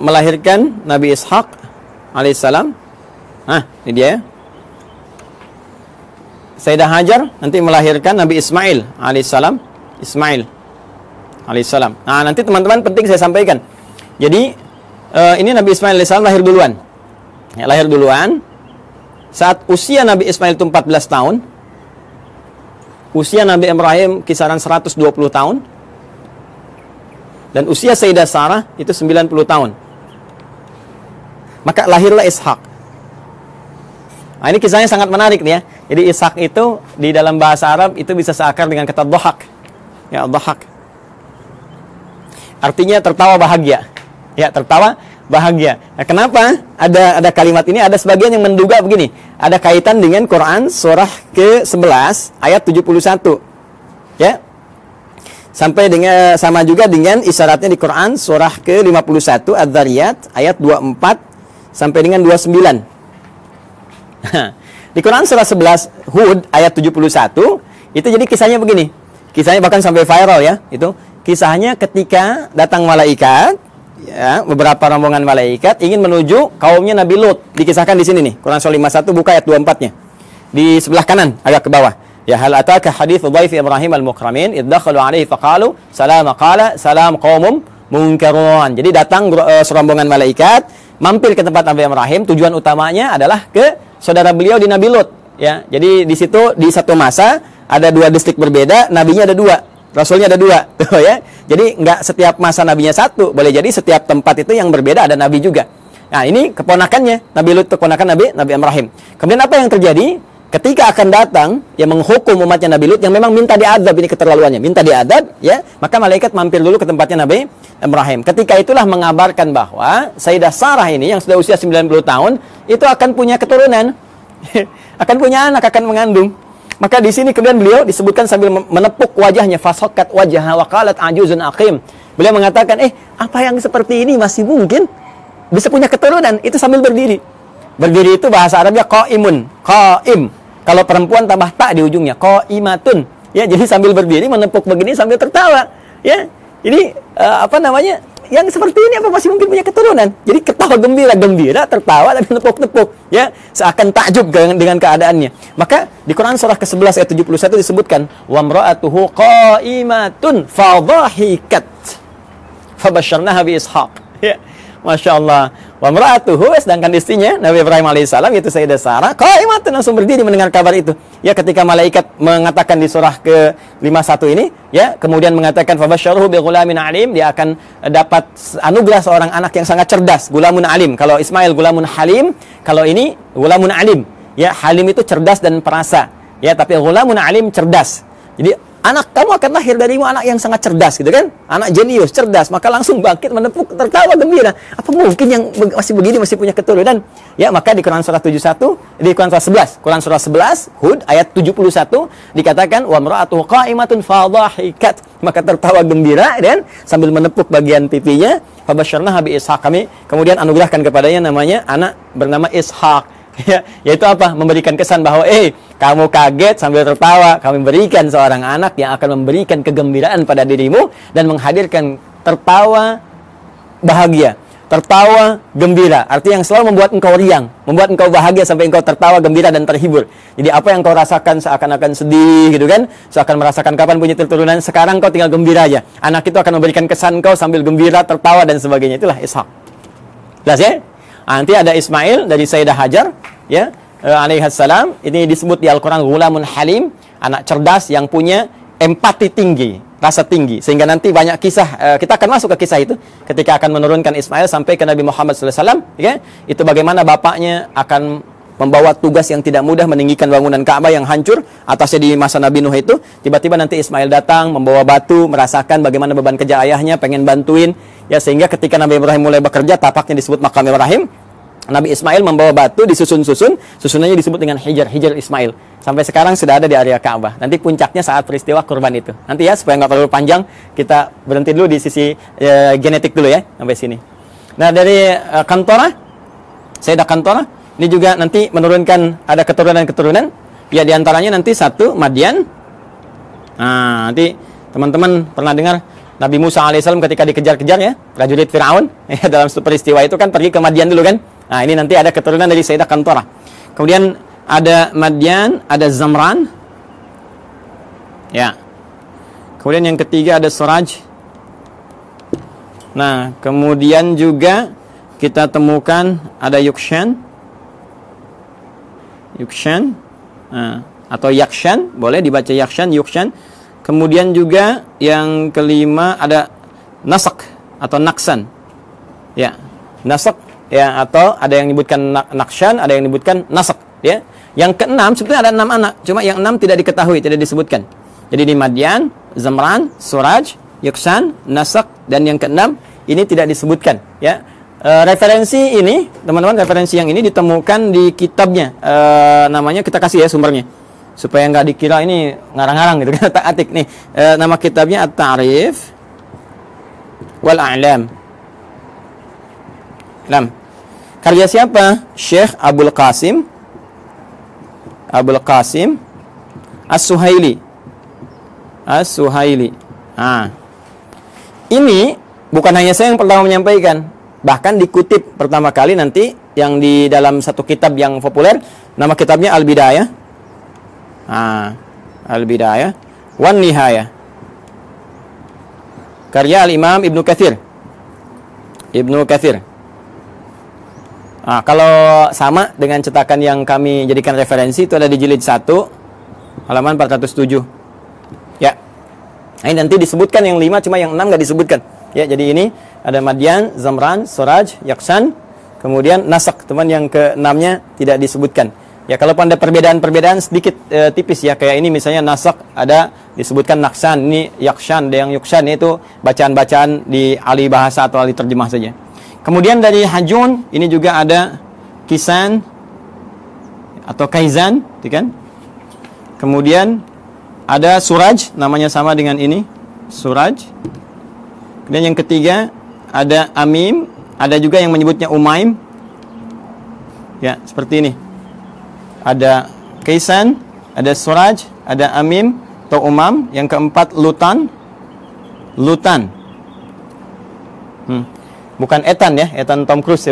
melahirkan Nabi Ishaq alaihissalam. Ini dia ya. Sayyidah Hajar nanti melahirkan Nabi Ismail alaihissalam. Ismail alaihissalam. Nah, nanti teman-teman penting saya sampaikan. Jadi ini Nabi Ismail alaihissalam lahir duluan. Ya, lahir duluan. Saat usia Nabi Ismail itu 14 tahun, usia Nabi Ibrahim kisaran 120 tahun, dan usia Sayyidah Sarah itu 90 tahun. Maka lahirlah Ishak. Nah, ini kisahnya sangat menarik nih ya. Jadi Ishak itu di dalam bahasa Arab itu bisa seakar dengan kata dhahak. Ya, dhahak. Artinya tertawa bahagia. Ya, tertawa bahagia. Nah, kenapa ada kalimat ini? Ada sebagian yang menduga begini. Ada kaitan dengan Quran surah ke-11 ayat 71. Ya. Sampai dengan sama juga dengan isyaratnya di Quran surah ke-51 Adz-Dzariyat ayat 24 sampai dengan 29. Di Quran surah 11 Hud ayat 71 itu jadi kisahnya begini. Kisahnya bahkan sampai viral ya. Itu kisahnya ketika datang malaikat, ya, beberapa rombongan malaikat ingin menuju kaumnya Nabi Lut. Dikisahkan di sini nih. Quran surah 51 buka ayat 24-nya. Di sebelah kanan agak ke bawah. Ya, hal ataka hadits dhaifi Ibrahim al-mukramin id dakhalu alaihi faqalu salam qala salam qaumum munkarun. Jadi datang serombongan malaikat mampir ke tempat Nabi Ibrahim. Tujuan utamanya adalah ke saudara beliau di Nabi Lut. Ya, jadi di situ di satu masa ada 2 distrik berbeda, nabinya ada 2, rasulnya ada 2, tuh ya. Jadi nggak setiap masa nabinya satu, boleh jadi setiap tempat itu yang berbeda ada nabi juga. Nah, ini keponakannya, Nabi Lut keponakan Nabi Ibrahim. Kemudian apa yang terjadi? Ketika akan datang yang menghukum umatnya Nabi Lut yang memang minta diadab, ini keterlaluannya, minta diadab, ya, maka malaikat mampir dulu ke tempatnya Nabi Ibrahim. Ketika itulah mengabarkan bahwa Sayyidah Sarah ini yang sudah usia 90 tahun itu akan punya keturunan, akan punya anak, akan mengandung. Maka di sini kemudian beliau disebutkan sambil menepuk wajahnya, fasaqat wajhaha wa qalat ajuzun aqim. Beliau mengatakan, apa yang seperti ini masih mungkin bisa punya keturunan? Itu sambil berdiri. Berdiri itu bahasa Arabnya qaimun, qaim. Kalau perempuan tambah tak di ujungnya, qaimatun. Ya, jadi sambil berdiri menepuk begini sambil tertawa. Ya. Ini yang seperti ini apa masih mungkin punya keturunan? Jadi ketawa gembira, tertawa dan tepuk-tepuk, ya, seakan takjub dengan keadaannya. Maka di Quran surah ke-11 ayat 71 disebutkan, wa imra'atuhu qa'imatun fadhahikat fabasyarnaha bi Ishaq. Ya, Masya Allah. Wa imra'atuhu, sedangkan istrinya Nabi Ibrahim alaihissalam yaitu Sayyidah Sarah qa'imatun, langsung berdiri mendengar kabar itu. Ya, ketika malaikat mengatakan di surah ke-51 ini, ya, kemudian mengatakan fabasyyaruhu bi ghulamin alim, dia akan dapat anugerah seorang anak yang sangat cerdas, gulamun alim. Kalau Ismail gulamun halim, kalau ini gulamun alim. Ya, halim itu cerdas dan perasa. Ya, tapi gulamun alim cerdas. Jadi anak kamu akan lahir darimu anak yang sangat cerdas, gitu kan? Anak jenius, cerdas, maka langsung bangkit menepuk, tertawa gembira. Apa mungkin yang masih begini masih punya keturunan? Ya, maka di Quran surah 71, di Quran surah 11, Quran surah 11 Hud ayat 71 dikatakan wa imra'atuhu qa'imatun fadhahikat, maka tertawa gembira dan sambil menepuk bagian pipinya, fabasyarnaha bi Ishaq, kami kemudian anugerahkan kepadanya namanya anak bernama Ishaq. Ya, yaitu apa? Memberikan kesan bahwa kamu kaget sambil tertawa, kami berikan seorang anak yang akan memberikan kegembiraan pada dirimu dan menghadirkan tertawa bahagia, tertawa gembira. Artinya yang selalu membuat engkau riang, membuat engkau bahagia sampai engkau tertawa gembira dan terhibur. Jadi apa yang kau rasakan seakan-akan sedih, gitu kan? Seakan merasakan kapan punya keturunan, sekarang kau tinggal gembira aja. Anak itu akan memberikan kesan kau sambil gembira, tertawa dan sebagainya. Itulah Ishaq. Jelas ya? Nanti ada Ismail dari Sayyidah Hajar, ya, alaihissalam. Ini disebut di Al-Quran gulamun halim, anak cerdas yang punya empati tinggi, rasa tinggi. Sehingga nanti banyak kisah, kita akan masuk ke kisah itu ketika akan menurunkan Ismail sampai ke Nabi Muhammad SAW, ya. Itu bagaimana bapaknya akan membawa tugas yang tidak mudah meninggikan bangunan Ka'bah yang hancur atasnya di masa Nabi Nuh itu. Tiba-tiba nanti Ismail datang membawa batu, merasakan bagaimana beban kerja ayahnya, pengen bantuin, ya, sehingga ketika Nabi Ibrahim mulai bekerja, tapaknya disebut makam Ibrahim. Nabi Ismail membawa batu disusun-susun, susunannya disebut dengan Hijr Ismail. Sampai sekarang sudah ada di area Ka'bah. Nanti puncaknya saat peristiwa kurban itu. Nanti ya, supaya nggak terlalu panjang, kita berhenti dulu di sisi genetik dulu ya, sampai sini. Nah, dari Kantorah, Sayyidah Kantorah, ini juga nanti menurunkan ada keturunan-keturunan. Ya, diantaranya nanti satu, Madian. Nah, nanti teman-teman pernah dengar Nabi Musa alaihissalam ketika dikejar-kejar ya, prajurit Fir'aun, ya, dalam peristiwa itu kan pergi ke Madian dulu kan. Nah, ini nanti ada keturunan dari Sayyidah Kantorah. Kemudian ada Madian, ada Zamran. Ya. Kemudian yang ketiga ada Suraj. Nah, kemudian juga kita temukan ada Yukshan. Nah, atau Yakshan, boleh dibaca Yakshan, Yukshan. Kemudian juga yang kelima ada Nasak atau Naksan. Ya, Nasak ya, atau ada yang menyebutkan Nakshan, ada yang menyebutkan Nasak ya. Yang keenam sebetulnya ada 6 anak, cuma yang 6 tidak diketahui, tidak disebutkan. Jadi di Madian, Zamran, Suraj, Yukshan, Nasak, dan yang keenam ini tidak disebutkan ya. Referensi ini, teman-teman, referensi yang ini ditemukan di kitabnya. Namanya kita kasih ya sumbernya, supaya nggak dikira ini ngarang-ngarang gitu kan, tak atik nih. Nama kitabnya At-Ta'rif wal A'lam. Karya siapa? Syekh Abul Qasim As-Suhaili. Nah, ini bukan hanya saya yang pertama menyampaikan, bahkan dikutip pertama kali nanti yang di dalam satu kitab yang populer, nama kitabnya Al-Bidayah. Al-Bidayah wan Nihayah. Karya Al-Imam Ibnu Katsir. Nah, kalau sama dengan cetakan yang kami jadikan referensi itu ada di jilid 1 halaman 407. Ya. Nah, ini nanti disebutkan yang 5, cuma yang 6 nggak disebutkan. Ya, jadi ini ada Madian, Zamran, Suraj, Yaksan, kemudian Nasak, teman yang ke-6-nya tidak disebutkan. Ya, kalau ada perbedaan-perbedaan sedikit tipis ya, kayak ini misalnya Nasak ada disebutkan Naksan, ini Yakshan, ada yang Yuksan, itu bacaan-bacaan di ahli bahasa atau ahli terjemah saja. Kemudian dari Hajun ini juga ada Kisan atau Kaizan, kan? Kemudian ada Suraj, namanya sama dengan ini, Suraj. Kemudian yang ketiga ada Amim, ada juga yang menyebutnya Umaim. Ya, seperti ini. Ada Kaisan, ada Suraj, ada Amim atau Umam. Yang keempat Lutan. Bukan Ethan ya, Ethan Tom Cruise.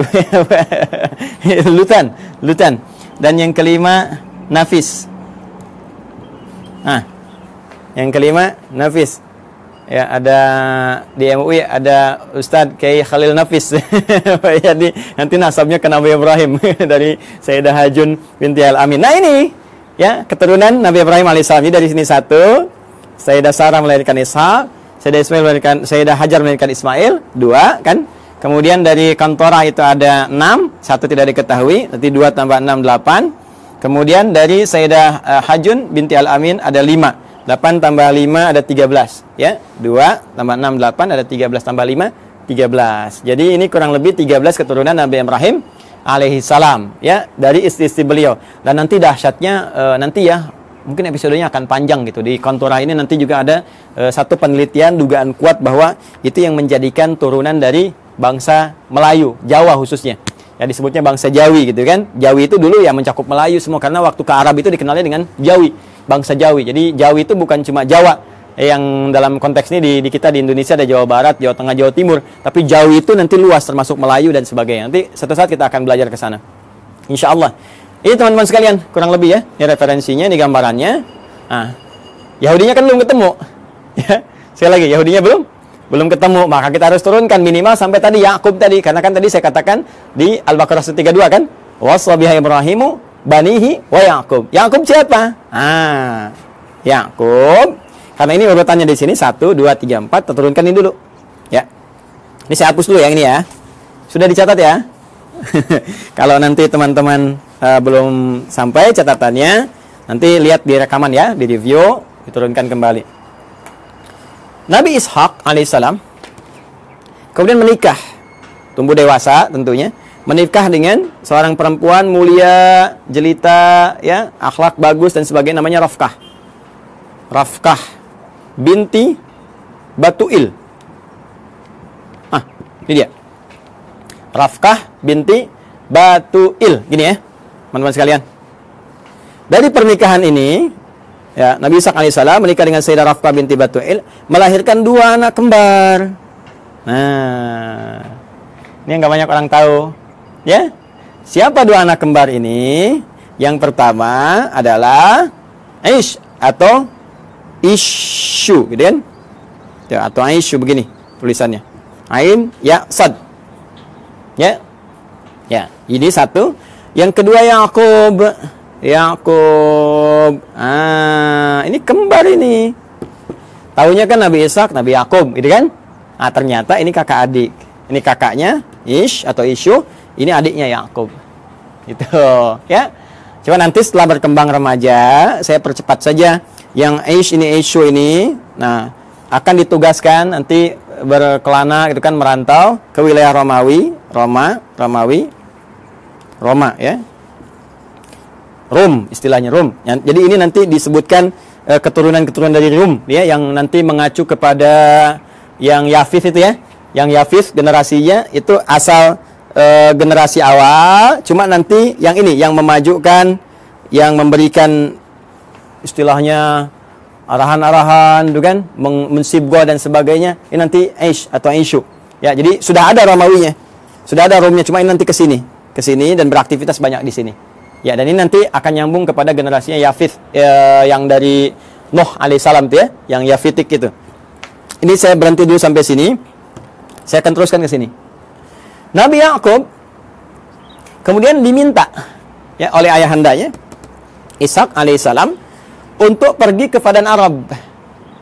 Lutan. Dan yang kelima Nafis. Yang kelima Nafis. Ya, ada di MUI ada Ustadz Kiai Khalil Nafis. Jadi nanti nasabnya ke Nabi Ibrahim dari Sayyidah Hajun binti Al-Amin. Nah, ini ya keturunan Nabi Ibrahim alaihissalam. Jadi dari sini 1, Sayyidah Sarah melahirkan Ishak, Sayyidah Hajar melahirkan Ismail, 2 kan? Kemudian dari Kantorah itu ada 6, 1 tidak diketahui, nanti 2 tambah 6, 8. Kemudian dari Sayyidah Hajun binti Al-Amin ada 5. 8 tambah 5 ada 13. Ya, 2 tambah 6, 8, ada 13 tambah 5, 13. Jadi ini kurang lebih 13 keturunan Nabi Ibrahim alaihi salam. Ya, dari istri-istri beliau. Dan nanti dahsyatnya, nanti ya, mungkin episodenya akan panjang gitu. Di Kantorah ini nanti juga ada satu penelitian dugaan kuat bahwa itu yang menjadikan turunan dari bangsa Melayu, Jawa khususnya. Ya, disebutnya bangsa Jawi gitu kan. Jawi itu dulu ya mencakup Melayu semua, karena waktu ke Arab itu dikenalnya dengan Jawi, bangsa Jawi. Jadi Jawi itu bukan cuma Jawa yang dalam konteks ini di kita di Indonesia ada Jawa Barat, Jawa Tengah, Jawa Timur. Tapi Jawi itu nanti luas termasuk Melayu dan sebagainya. Nanti suatu saat kita akan belajar ke sana. Insya Allah. Ini teman-teman sekalian, kurang lebih ya. Ini referensinya, ini gambarannya. Nah, Yahudinya kan belum ketemu. Ya, sekali lagi Yahudinya belum ketemu, maka kita harus turunkan minimal sampai tadi Yakub tadi, karena kan tadi saya katakan di Al-Baqarah 132 kan, waswabiha Ibrahimu banihi wa Yakub. Yakub siapa? Yakub. Karena ini urutannya di sini 1 2 3 4, kita turunkan ini dulu. Ya. Ini saya hapus dulu yang ini ya. Sudah dicatat ya? Kalau nanti teman-teman belum sampai catatannya, nanti lihat di rekaman ya, di review, diturunkan kembali. Nabi Ishak alaihissalam kemudian menikah, tumbuh dewasa tentunya, menikah dengan seorang perempuan mulia, jelita, ya, akhlak bagus dan sebagainya, namanya Rafkah. Rafkah binti Batuil. Ini dia. Rafkah binti Batuil. Gini ya, teman-teman sekalian. Dari pernikahan ini, ya, Nabi Ishaq alaihissalam menikah dengan Sayyidah Rafkah binti Batuil, melahirkan 2 anak kembar. Nah, ini yang gak banyak orang tahu. Ya, siapa 2 anak kembar ini? Yang pertama adalah Aish atau Isyu, gitu kan? Ya, atau Aisyu begini tulisannya. Ain, ya, sad. Ya. Ya, ini satu. Yang kedua Yakub. Yakub. Ini kembar ini. Taunya kan Nabi Ishaq, Nabi Yakub, gitu kan? Ternyata ini kakak adik. Ini kakaknya Ish atau Isyu, ini adiknya Yakub. Gitu, ya. Coba nanti setelah berkembang remaja, saya percepat saja. Yang Ish ini, Isyu ini, nah, akan ditugaskan nanti berkelana gitu kan, merantau ke wilayah Romawi, Roma ya. Rum, istilahnya Rum. Jadi ini nanti disebutkan keturunan-keturunan dari Rum ya, yang nanti mengacu kepada yang Yafith itu ya. Yang Yafith generasinya itu asal generasi awal, cuma nanti yang ini yang memajukan, yang memberikan istilahnya arahan-arahan, gitu kan, mensibgo dan sebagainya. Ini nanti Aish atau Aisyu. Ya, jadi sudah ada Romawinya. Sudah ada Romnya, cuma ini nanti ke sini dan beraktivitas banyak di sini. Ya, dan ini nanti akan nyambung kepada generasinya Yafith yang dari Nuh alaihissalam tuh ya, yang Yafitik itu. Ini saya berhenti dulu sampai sini. Saya akan teruskan ke sini. Nabi Yakub kemudian diminta ya oleh ayahandanya Ishaq alaihissalam untuk pergi ke Padan Arab.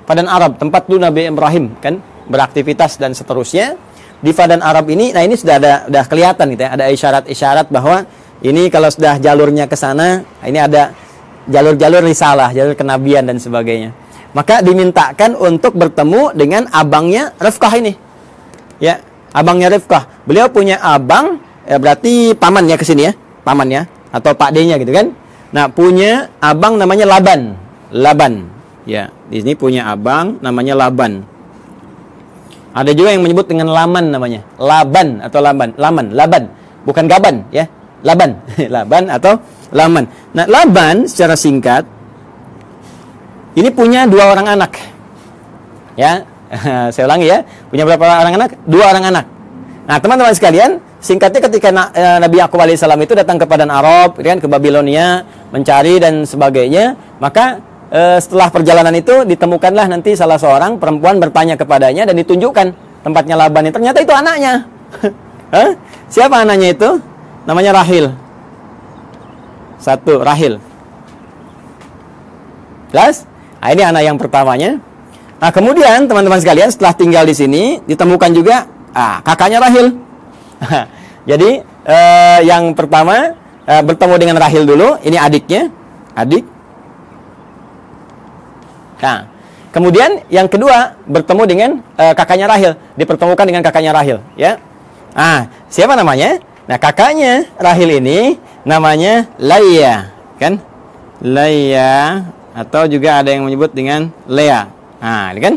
Padan Arab, tempat dulu Nabi Ibrahim kan beraktivitas dan seterusnya. Di Padan Arab ini, nah ini sudah kelihatan gitu ya, ada isyarat-isyarat bahwa ini kalau sudah jalurnya ke sana, ini ada jalur-jalur risalah, jalur kenabian dan sebagainya. Maka dimintakan untuk bertemu dengan abangnya Rifqah ini. Ya, abangnya Rifqah. Beliau punya abang, berarti pamannya ke sini ya, pamannya atau Pak D-nya gitu kan. Nah, punya abang namanya Laban. Ya, di sini punya abang namanya Laban. Ada juga yang menyebut dengan Laman namanya. Laban atau Laban. Bukan Gaban ya. Laban. Laban atau Laman. Nah, Laban secara singkat ini punya 2 orang anak. Ya. Saya ulangi ya. Punya berapa orang anak? 2 orang anak. Nah, teman-teman sekalian, singkatnya ketika Nabi Yakub alaihissalam itu datang ke Padan Arab, kan, ke Babilonia, mencari dan sebagainya, maka setelah perjalanan itu ditemukanlah nanti salah seorang perempuan bertanya kepadanya dan ditunjukkan tempatnya Laban ini. Ternyata itu anaknya. Siapa anaknya itu? Namanya Rahil. 1, Rahil. Jelas? Nah, ini anak yang pertamanya. Nah, kemudian teman-teman sekalian setelah tinggal di sini ditemukan juga kakaknya Rahil. Jadi yang pertama bertemu dengan Rahil dulu. Ini adiknya, adik. Nah, kemudian yang kedua bertemu dengan kakaknya Rahil, dipertemukan dengan kakaknya Rahil, ya. Siapa namanya? Nah, kakaknya Rahil ini namanya Laya, kan? Laya atau juga ada yang menyebut dengan Lea. Nah, ini kan?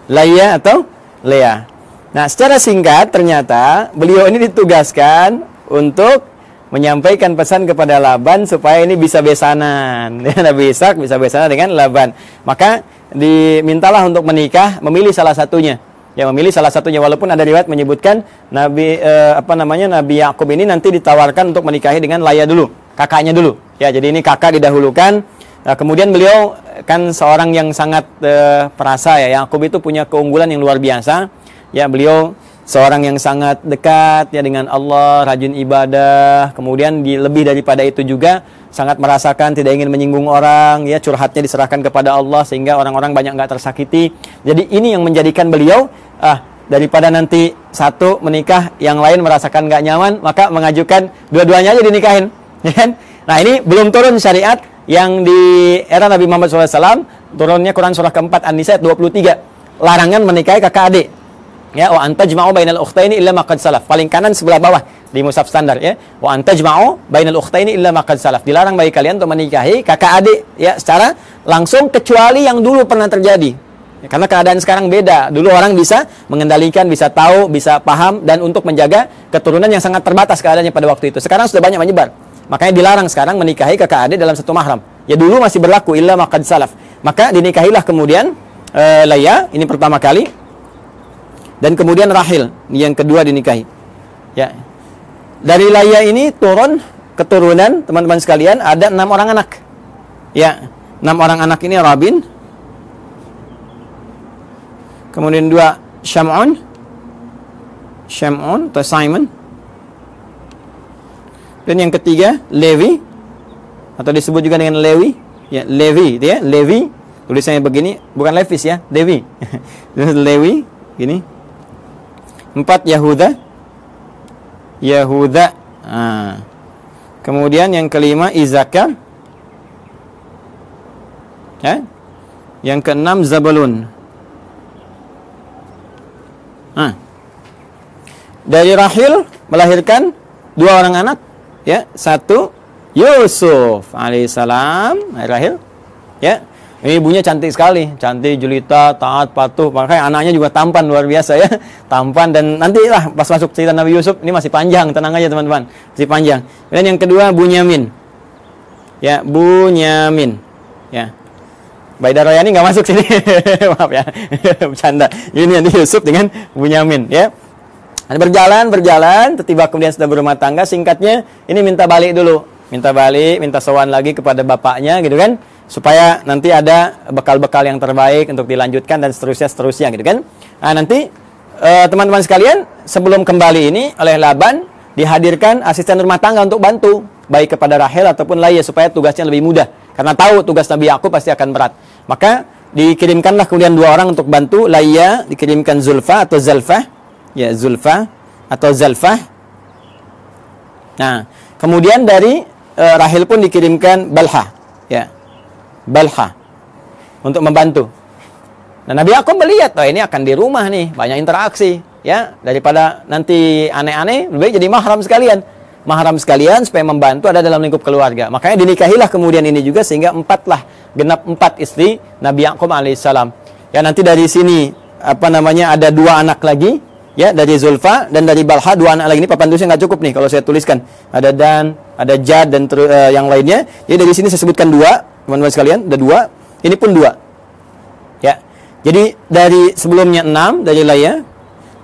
Laya atau Lea. Nah, secara singkat ternyata beliau ini ditugaskan untuk menyampaikan pesan kepada Laban supaya ini bisa besanan. Nabi Ishaq bisa besanan dengan Laban. Maka dimintalah untuk menikah, memilih salah satunya. Ya, memilih salah satunya, walaupun ada riwayat menyebutkan Nabi Nabi Yakub ini nanti ditawarkan untuk menikahi dengan Laya dulu, kakaknya dulu. Ya, jadi ini kakak didahulukan. Nah, kemudian beliau kan seorang yang sangat perasa ya. Yakub itu punya keunggulan yang luar biasa. Ya, beliau seorang yang sangat dekat ya dengan Allah, rajin ibadah, kemudian lebih daripada itu juga sangat merasakan tidak ingin menyinggung orang, ya, curhatnya diserahkan kepada Allah sehingga orang-orang banyak nggak tersakiti. Jadi ini yang menjadikan beliau daripada nanti satu menikah, yang lain merasakan nggak nyaman, maka mengajukan dua-duanya aja dinikahin, ya kan? Nah, ini belum turun syariat yang di era Nabi Muhammad SAW, turunnya Quran surah keempat An-Nisa ayat 23, larangan menikahi kakak adik. Ya, wa antajma'u bainal ukhtaini illa ma qad salaf. Paling kanan sebelah bawah di mushaf standar ya. Wa antajma'u bainal ukhtaini illa ma qad salaf. Dilarang bagi kalian untuk menikahi kakak adik ya secara langsung kecuali yang dulu pernah terjadi. Ya, karena keadaan sekarang beda. Dulu orang bisa mengendalikan, bisa tahu, bisa paham dan untuk menjaga keturunan yang sangat terbatas keadaannya pada waktu itu. Sekarang sudah banyak menyebar. Makanya dilarang sekarang menikahi kakak adik dalam satu mahram. Ya dulu masih berlaku illa ma qad salaf. Maka dinikahilah kemudian Layya, ini pertama kali. Dan kemudian Rahil, yang kedua dinikahi. Ya. Dari Layya ini turun keturunan teman-teman sekalian ada 6 orang anak. Ya, 6 orang anak ini Rabin. Kemudian 2 Syam'un atau Simon. Dan yang ketiga Levi atau disebut juga dengan Lewi. Ya, Levi, ya, Levi. Tulisannya begini, bukan Levis ya, Levi. Lewi, gini. 4 Yahuda. Kemudian yang kelima Izakar. Ya. Yang keenam Zabulun. Dari Rahil melahirkan 2 orang anak, ya. 1 Yusuf alaihissalam, Rahil. Ya. Ini ibunya cantik sekali, cantik, jelita, taat, patuh. Makanya anaknya juga tampan, luar biasa ya. Tampan dan nantilah pas masuk cerita Nabi Yusuf, ini masih panjang, tenang aja teman-teman. Masih panjang. Dan yang kedua Bunyamin. Ya, Bunyamin. Ya. Baidaraya ini nggak masuk sini. Maaf ya. Bercanda. Ini nanti Yusuf dengan Bunyamin, ya. Berjalan, tiba kemudian sudah berumah tangga. Singkatnya, ini minta balik dulu. Minta balik, minta sowan lagi kepada bapaknya gitu kan. Supaya nanti ada bekal-bekal yang terbaik untuk dilanjutkan dan seterusnya gitu kan. Nah, nanti teman-teman sekalian, sebelum kembali ini oleh Laban dihadirkan asisten rumah tangga untuk bantu baik kepada Rahel ataupun Layya supaya tugasnya lebih mudah. Karena tahu tugas Nabi Yakub pasti akan berat. Maka dikirimkanlah kemudian 2 orang untuk bantu. Layya dikirimkan Zulfa atau Zalfah. Ya, Zulfa atau Zalfah. Nah, kemudian dari Rahel pun dikirimkan Balha. Ya. Balha untuk membantu. Nah, Nabi Yakub melihat, oh ini akan di rumah nih, banyak interaksi, ya. Daripada nanti aneh-aneh, lebih baik jadi mahram sekalian. Mahram sekalian supaya membantu ada dalam lingkup keluarga. Makanya dinikahilah kemudian ini juga sehingga 4 lah, genap 4 istri Nabi Yakub alaihissalam. Ya, nanti dari sini ada 2 anak lagi, ya, dari Zulfa dan dari Balha 2 anak lagi. Ini papan tulisnya nggak cukup nih kalau saya tuliskan. Ada Dan, ada Jad dan yang lainnya. Jadi dari sini saya sebutkan 2. Teman-teman sekalian, ada 2. Ini pun 2. Ya. Jadi dari sebelumnya 6 dari Layya,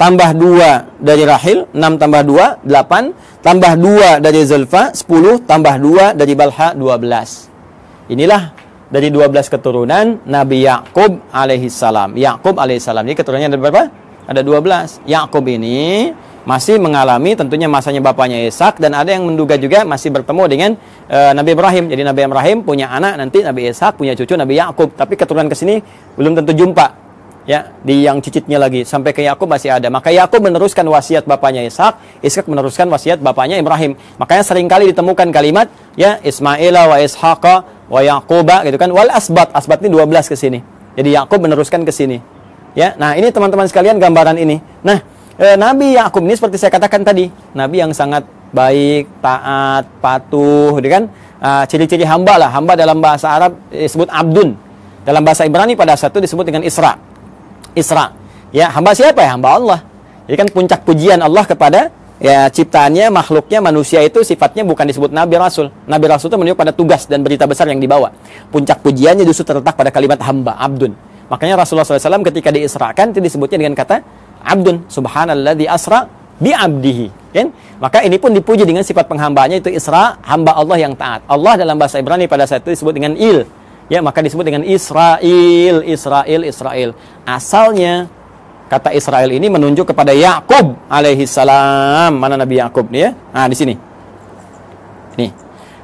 tambah 2 dari Rahil, 6 tambah 2, 8, tambah 2 dari Zulfa, 10, tambah 2 dari Balha, 12. Inilah dari 12 keturunan Nabi Yakub alaihissalam. Yakub alaihissalam. Jadi keturunannya ada berapa? Ada 12. Yakub ini masih mengalami tentunya masanya bapaknya Ishak dan ada yang menduga juga masih bertemu dengan Nabi Ibrahim. Jadi Nabi Ibrahim punya anak, nanti Nabi Ishak punya cucu Nabi Yakub. Tapi keturunan ke sini belum tentu jumpa. Ya, di yang cicitnya lagi sampai ke Yakub masih ada. Maka Yakub meneruskan wasiat bapaknya Ishak, Ishak meneruskan wasiat bapaknya Ibrahim. Makanya seringkali ditemukan kalimat ya Ismaila wa Ishaqa wa Yaquba gitu kan. Wal asbat, asbat ini 12 ke sini. Jadi Yakub meneruskan ke sini. Ya, nah ini teman-teman sekalian gambaran ini. Nah, Nabi Yakub ini seperti saya katakan tadi, Nabi yang sangat baik, taat, patuh, gitu kan? Ciri-ciri hamba lah. Hamba dalam bahasa Arab disebut abdun. Dalam bahasa Ibrani pada saat itu disebut dengan Isra. Isra. Ya, hamba siapa ya? Hamba Allah. Jadi kan puncak pujian Allah kepada ya ciptaannya, makhluknya, manusia itu sifatnya bukan disebut Nabi Rasul. Nabi Rasul itu menunjuk pada tugas dan berita besar yang dibawa. Puncak pujiannya justru terletak pada kalimat hamba, abdun. Makanya Rasulullah SAW ketika diisrakan itu disebutnya dengan kata abdun, subhanalladzi asra bi abdihi, kan? Maka ini pun dipuji dengan sifat penghambaannya itu Isra, hamba Allah yang taat. Allah dalam bahasa Ibrani pada saat itu disebut dengan il. Ya, maka disebut dengan Israel. Asalnya kata Israel ini menunjuk kepada Yakub alaihissalam. Mana Nabi Yakub nih ya? Nah, di sini. Nih.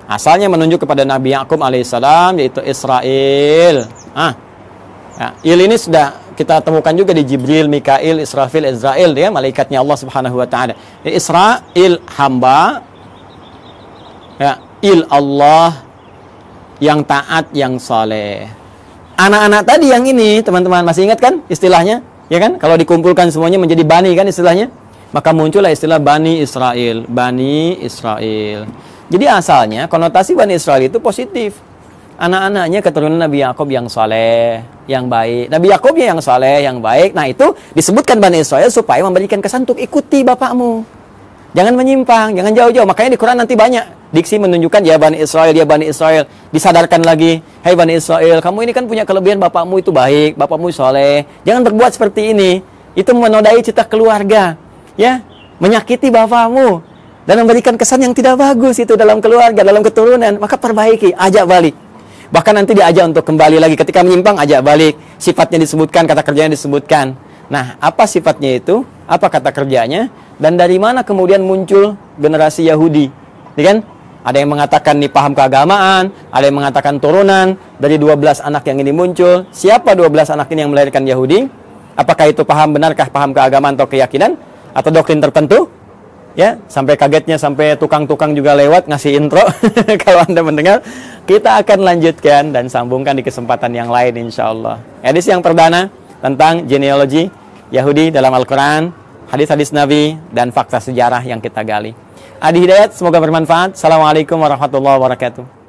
Asalnya menunjuk kepada Nabi Yakub alaihissalam yaitu Israel. Ya, il ini sudah kita temukan juga di Jibril, Mikail, Israfil, Israel ya, malaikatnya Allah Subhanahu wa taala. Israel hamba, ya, il Allah yang taat, yang saleh. Anak-anak tadi yang ini, teman-teman masih ingat kan istilahnya? Ya kan? Kalau dikumpulkan semuanya menjadi Bani kan istilahnya. Maka muncullah istilah Bani Israel. Bani Israel. Jadi asalnya konotasi Bani Israel itu positif. Anak-anaknya keturunan Nabi Yakub yang saleh, yang baik. Nabi Yakubnya yang saleh, yang baik. Nah itu disebutkan Bani Israel supaya memberikan kesan untuk ikuti bapakmu. Jangan menyimpang, jangan jauh-jauh. Makanya di Quran nanti banyak diksi menunjukkan ya Bani Israel, ya Bani Israel. Disadarkan lagi, hai Bani Israel, kamu ini kan punya kelebihan, bapakmu itu baik, bapakmu soleh. Jangan berbuat seperti ini. Itu menodai cita keluarga, ya, menyakiti bapakmu dan memberikan kesan yang tidak bagus itu dalam keluarga, dalam keturunan. Maka perbaiki, ajak balik. Bahkan nanti diajak untuk kembali lagi. Ketika menyimpang, ajak balik. Sifatnya disebutkan, kata kerjanya disebutkan. Nah, apa sifatnya itu? Apa kata kerjanya? Dan dari mana kemudian muncul generasi Yahudi? Ya kan? Ada yang mengatakan nih paham keagamaan, ada yang mengatakan turunan dari 12 anak yang ini muncul. Siapa 12 anak ini yang melahirkan Yahudi? Apakah itu paham, benarkah paham keagamaan atau keyakinan atau doktrin tertentu? Ya, sampai kagetnya sampai tukang-tukang juga lewat ngasih intro. Kalau Anda mendengar, kita akan lanjutkan dan sambungkan di kesempatan yang lain insyaallah. Edisi yang perdana tentang genealogi Yahudi dalam Al-Quran, hadis-hadis Nabi, dan fakta sejarah yang kita gali. Adi Hidayat, semoga bermanfaat. Assalamualaikum warahmatullahi wabarakatuh.